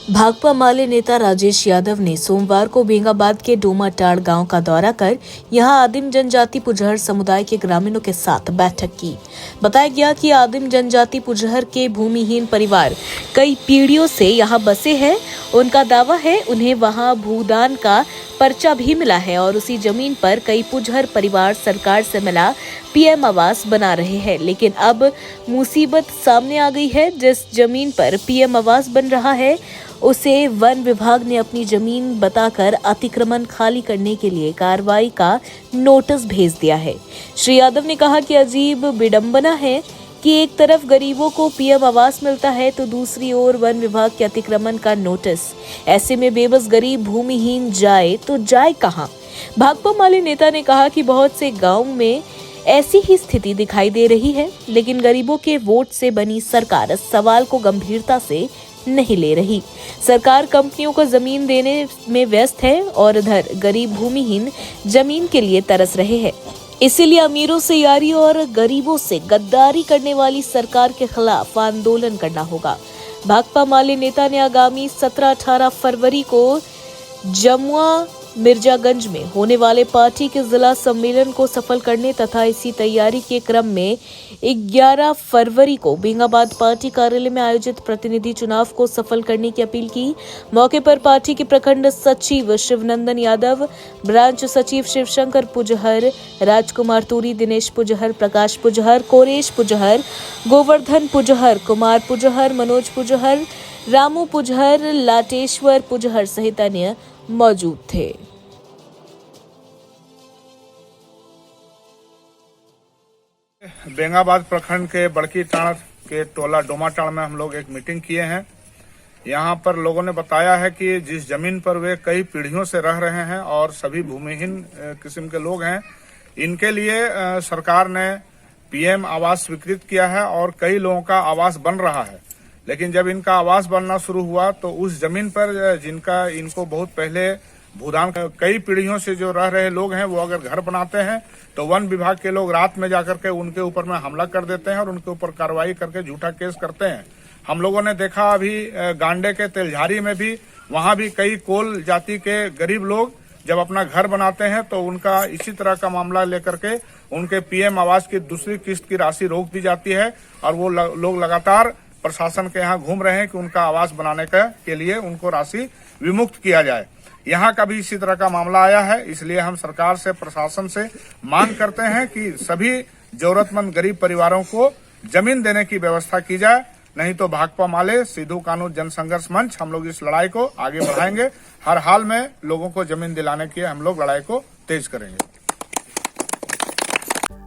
भाकपा माले नेता राजेश यादव ने सोमवार को बेंगाबाद के डोमाटाड़ गांव का दौरा कर यहां आदिम जनजाति पुजहर समुदाय के ग्रामीणों के साथ बैठक की। बताया गया कि आदिम जनजाति पुजहर के भूमिहीन परिवार कई पीढ़ियों से यहां बसे हैं। उनका दावा है उन्हें वहां भूदान का पर्चा भी मिला है और उसी जमीन पर कई पुजहर परिवार सरकार से मिला पीएम आवास बना रहे हैं। लेकिन अब मुसीबत सामने आ गई है। जिस जमीन पर पीएम आवास बन रहा है उसे वन विभाग ने अपनी जमीन बताकर अतिक्रमण खाली करने के लिए कार्रवाई का नोटिस भेज दिया है। श्री यादव ने कहा कि अजीब विडंबना है कि एक तरफ गरीबों को पीएम आवास मिलता है तो दूसरी ओर वन विभाग के अतिक्रमण का नोटिस। ऐसे में बेबस गरीब भूमिहीन जाए तो जाए कहां? भाकपा माले नेता ने कहा कि बहुत से गांव में ऐसी ही स्थिति दिखाई दे रही है, लेकिन गरीबों के वोट से बनी सरकार इस सवाल को गंभीरता से नहीं ले रही। सरकार कंपनियों को जमीन देने में व्यस्त है और इधर गरीब भूमिहीन जमीन के लिए तरस रहे हैं। इसीलिए अमीरों से यारी और गरीबों से गद्दारी करने वाली सरकार के खिलाफ आंदोलन करना होगा। भाकपा माले नेता ने आगामी 17-18 फरवरी को जमुआ मिर्जागंज में होने वाले पार्टी के जिला सम्मेलन को सफल करने तथा इसी तैयारी के क्रम में 11 फरवरी को बेंगाबाद पार्टी कार्यालय में आयोजित प्रतिनिधि चुनाव को सफल करने की अपील की। मौके पर पार्टी के प्रखंड सचिव शिवनंदन यादव, ब्रांच सचिव शिवशंकर पुजहर, राजकुमार तुरी, दिनेश पुजहर, प्रकाश पुजहर, कोरेश पुजहर, गोवर्धन पुजहर, कुमार पुजहर, मनोज पुजहर, रामू पुजहर, लाटेश्वर पुजहर सहित अन्य मौजूद थे। बेंगाबाद प्रखंड के बड़की टाण के टोला डोमाटाड़ में हम लोग एक मीटिंग किए हैं। यहाँ पर लोगों ने बताया है कि जिस जमीन पर वे कई पीढ़ियों से रह रहे हैं और सभी भूमिहीन किस्म के लोग हैं, इनके लिए सरकार ने पीएम आवास स्वीकृत किया है और कई लोगों का आवास बन रहा है। लेकिन जब इनका आवास बनना शुरू हुआ तो उस जमीन पर जिनका इनको बहुत पहले भूदान कई पीढ़ियों से जो रह रहे लोग हैं, वो अगर घर बनाते हैं तो वन विभाग के लोग रात में जाकर के उनके ऊपर में हमला कर देते हैं और उनके ऊपर कार्रवाई करके झूठा केस करते हैं। हम लोगों ने देखा अभी गांडे के तेलझारी में भी, वहां भी कई कोल जाति के गरीब लोग जब अपना घर बनाते हैं तो उनका इसी तरह का मामला लेकर के उनके पीएम आवास की दूसरी किस्त की राशि रोक दी जाती है और वो लोग लगातार प्रशासन के यहाँ घूम रहे हैं कि उनका आवास बनाने के लिए उनको राशि विमुक्त किया जाए। यहाँ का भी इसी तरह का मामला आया है। इसलिए हम सरकार से, प्रशासन से मांग करते हैं कि सभी जरूरतमंद गरीब परिवारों को जमीन देने की व्यवस्था की जाए। नहीं तो भाकपा माले सिद्धू कानून जनसंघर्ष मंच हम लोग इस लड़ाई को आगे बढ़ाएंगे। हर हाल में लोगों को जमीन दिलाने की हम लोग लड़ाई को तेज करेंगे।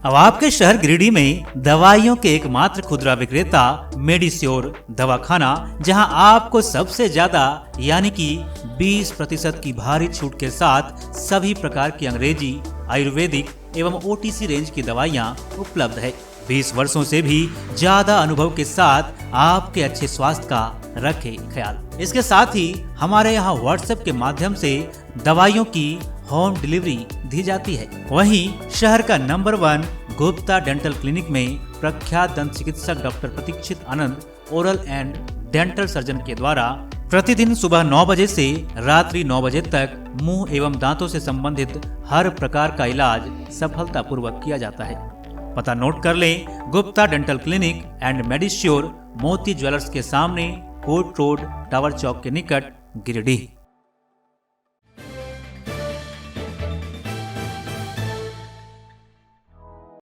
अब आपके शहर गिरिडीह में दवाइयों के एकमात्र खुदरा विक्रेता मेडिश्योर दवाखाना, जहां आपको सबसे ज्यादा यानी कि 20% की भारी छूट के साथ सभी प्रकार की अंग्रेजी, आयुर्वेदिक एवं ओटीसी रेंज की दवाइयां उपलब्ध है। 20 वर्षों से भी ज्यादा अनुभव के साथ आपके अच्छे स्वास्थ्य का रखे ख्याल। इसके साथ ही हमारे यहाँ व्हाट्सएप के माध्यम से दवाइयों की होम डिलीवरी दी जाती है। वहीं शहर का नंबर 1 गुप्ता डेंटल क्लिनिक में प्रख्यात दंत चिकित्सक doctor Pratikshit Anand oral and dental surgeon के द्वारा प्रतिदिन सुबह 9 बजे से रात्रि 9 बजे तक मुंह एवं दांतों से संबंधित हर प्रकार का इलाज सफलतापूर्वक किया जाता है। पता नोट कर लें, गुप्ता डेंटल क्लिनिक एंड मेडिश्योर, मोती ज्वेलर्स के सामने, कोर्ट रोड, टावर चौक के निकट, गिरिडीह।